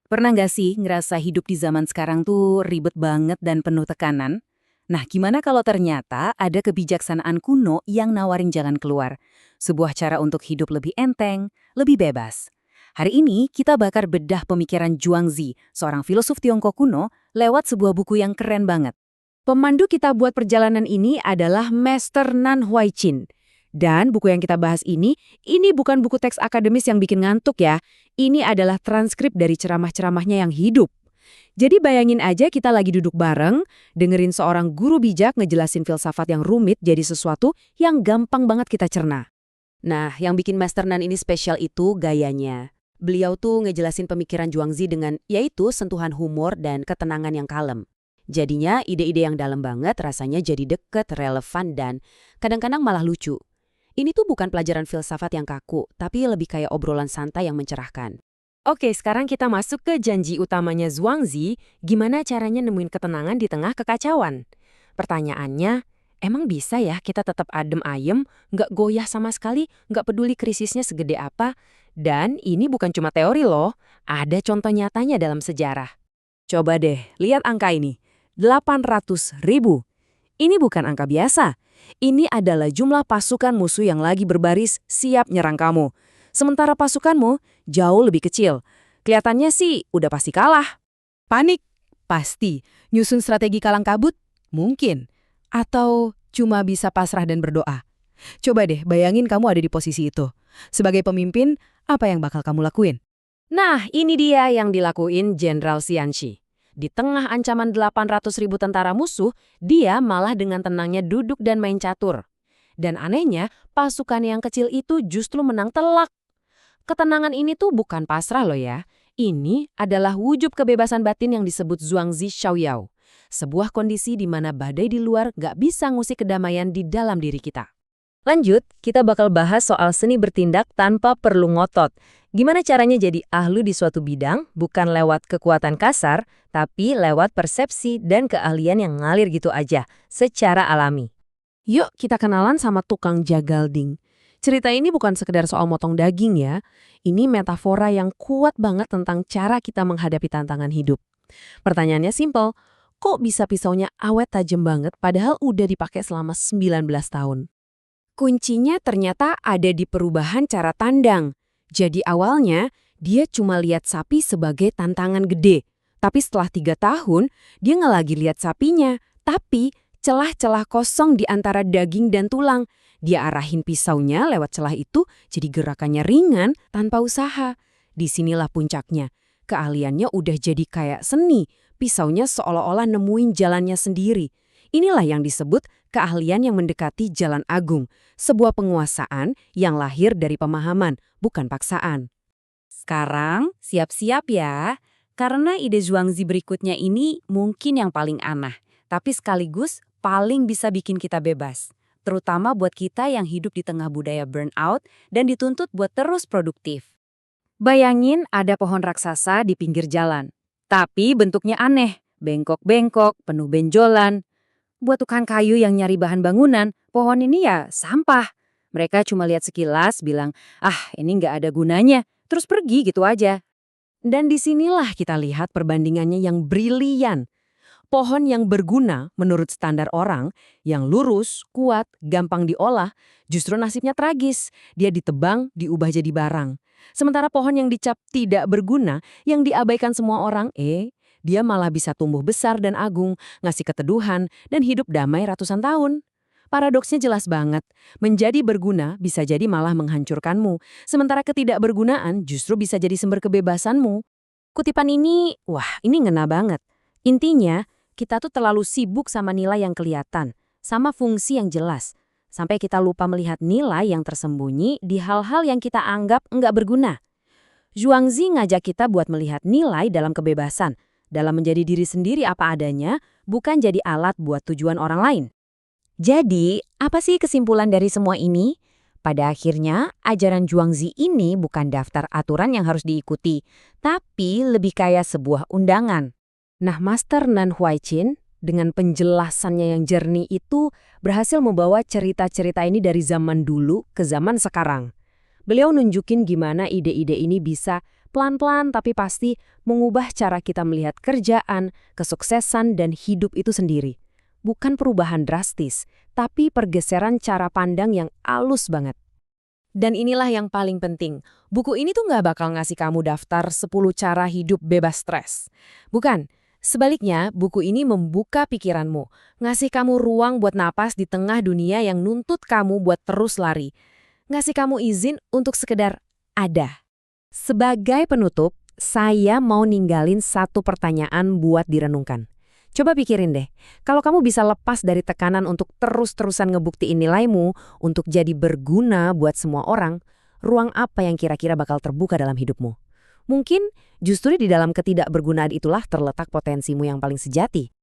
Pernah nggak sih ngerasa hidup di zaman sekarang tuh ribet banget dan penuh tekanan? Nah, gimana kalau ternyata ada kebijaksanaan kuno yang nawarin jalan keluar? Sebuah cara untuk hidup lebih enteng, lebih bebas. Hari ini kita bakar bedah pemikiran Zhuangzi, seorang filosof Tiongkok kuno, lewat sebuah buku yang keren banget. Pemandu kita buat perjalanan ini adalah Master Nan Huaichin. Dan buku yang kita bahas ini bukan buku teks akademis yang bikin ngantuk ya. Ini adalah transkrip dari ceramah-ceramahnya yang hidup. Jadi bayangin aja kita lagi duduk bareng, dengerin seorang guru bijak ngejelasin filsafat yang rumit jadi sesuatu yang gampang banget kita cerna. Nah, yang bikin Master Nan ini spesial itu gayanya. Beliau tuh ngejelasin pemikiran Zhuangzi dengan yaitu sentuhan humor dan ketenangan yang kalem. Jadinya ide-ide yang dalam banget rasanya jadi deket, relevan, dan kadang-kadang malah lucu. Ini tuh bukan pelajaran filsafat yang kaku, tapi lebih kayak obrolan santai yang mencerahkan. Oke, sekarang kita masuk ke janji utamanya Zhuangzi, gimana caranya nemuin ketenangan di tengah kekacauan. Pertanyaannya, emang bisa ya kita tetap adem ayem, nggak goyah sama sekali, nggak peduli krisisnya segede apa? Dan ini bukan cuma teori loh, ada contoh nyatanya dalam sejarah. Coba deh, lihat angka ini. 800.000. Ini bukan angka biasa. Ini adalah jumlah pasukan musuh yang lagi berbaris siap nyerang kamu. Sementara pasukanmu jauh lebih kecil. Kelihatannya sih udah pasti kalah. Panik? Pasti. Nyusun strategi kalang kabut? Mungkin. Atau cuma bisa pasrah dan berdoa. Coba deh bayangin kamu ada di posisi itu. Sebagai pemimpin, apa yang bakal kamu lakuin? Nah, ini dia yang dilakuin Jenderal Xianxi. Di tengah ancaman 800.000 tentara musuh, dia malah dengan tenangnya duduk dan main catur. Dan anehnya, pasukan yang kecil itu justru menang telak. Ketenangan ini tuh bukan pasrah loh ya. Ini adalah wujud kebebasan batin yang disebut Zhuangzi Shaoyao. Sebuah kondisi di mana badai di luar gak bisa ngusik kedamaian di dalam diri kita. Lanjut, kita bakal bahas soal seni bertindak tanpa perlu ngotot. Gimana caranya jadi ahli di suatu bidang, bukan lewat kekuatan kasar, tapi lewat persepsi dan keahlian yang ngalir gitu aja, secara alami. Yuk kita kenalan sama tukang jagalding. Cerita ini bukan sekedar soal motong daging ya. Ini metafora yang kuat banget tentang cara kita menghadapi tantangan hidup. Pertanyaannya simpel, kok bisa pisaunya awet tajam banget padahal udah dipakai selama 19 tahun? Kuncinya ternyata ada di perubahan cara tandang. Jadi awalnya, dia cuma lihat sapi sebagai tantangan gede. Tapi setelah 3 tahun, dia nggak lagi lihat sapinya, tapi celah-celah kosong di antara daging dan tulang. Dia arahin pisaunya lewat celah itu, jadi gerakannya ringan tanpa usaha. Disinilah puncaknya. Keahliannya udah jadi kayak seni. Pisaunya seolah-olah nemuin jalannya sendiri. Inilah yang disebut keahlian yang mendekati jalan agung, sebuah penguasaan yang lahir dari pemahaman, bukan paksaan. Sekarang, siap-siap ya, karena ide Zhuangzi berikutnya ini mungkin yang paling aneh, tapi sekaligus paling bisa bikin kita bebas. Terutama buat kita yang hidup di tengah budaya burnout dan dituntut buat terus produktif. Bayangin ada pohon raksasa di pinggir jalan, tapi bentuknya aneh, bengkok-bengkok, penuh benjolan. Buat tukang kayu yang nyari bahan bangunan, pohon ini ya sampah. Mereka cuma lihat sekilas, bilang, ini nggak ada gunanya, terus pergi gitu aja. Dan disinilah kita lihat perbandingannya yang brilian. Pohon yang berguna menurut standar orang, yang lurus, kuat, gampang diolah, justru nasibnya tragis. Dia ditebang, diubah jadi barang. Sementara pohon yang dicap tidak berguna, yang diabaikan semua orang, dia malah bisa tumbuh besar dan agung, ngasih keteduhan, dan hidup damai ratusan tahun. Paradoksnya jelas banget. Menjadi berguna bisa jadi malah menghancurkanmu, sementara ketidakbergunaan justru bisa jadi sumber kebebasanmu. Kutipan ini, ini ngena banget. Intinya, kita tuh terlalu sibuk sama nilai yang kelihatan, sama fungsi yang jelas, sampai kita lupa melihat nilai yang tersembunyi di hal-hal yang kita anggap nggak berguna. Zhuangzi ngajak kita buat melihat nilai dalam kebebasan, dalam menjadi diri sendiri apa adanya, bukan jadi alat buat tujuan orang lain. Jadi, apa sih kesimpulan dari semua ini? Pada akhirnya, ajaran Zhuangzi ini bukan daftar aturan yang harus diikuti, tapi lebih kayak sebuah undangan. Nah, Master Nan Huaichin, dengan penjelasannya yang jernih itu, berhasil membawa cerita-cerita ini dari zaman dulu ke zaman sekarang. Beliau nunjukin gimana ide-ide ini bisa pelan-pelan tapi pasti mengubah cara kita melihat kerjaan, kesuksesan, dan hidup itu sendiri. Bukan perubahan drastis, tapi pergeseran cara pandang yang halus banget. Dan inilah yang paling penting. Buku ini tuh nggak bakal ngasih kamu daftar 10 cara hidup bebas stres. Bukan. Sebaliknya, buku ini membuka pikiranmu, ngasih kamu ruang buat napas di tengah dunia yang nuntut kamu buat terus lari. Ngasih kamu izin untuk sekedar ada. Sebagai penutup, saya mau ninggalin satu pertanyaan buat direnungkan. Coba pikirin deh, kalau kamu bisa lepas dari tekanan untuk terus-terusan ngebuktiin nilaimu, untuk jadi berguna buat semua orang, ruang apa yang kira-kira bakal terbuka dalam hidupmu? Mungkin justru di dalam ketidakbergunaan itulah terletak potensimu yang paling sejati.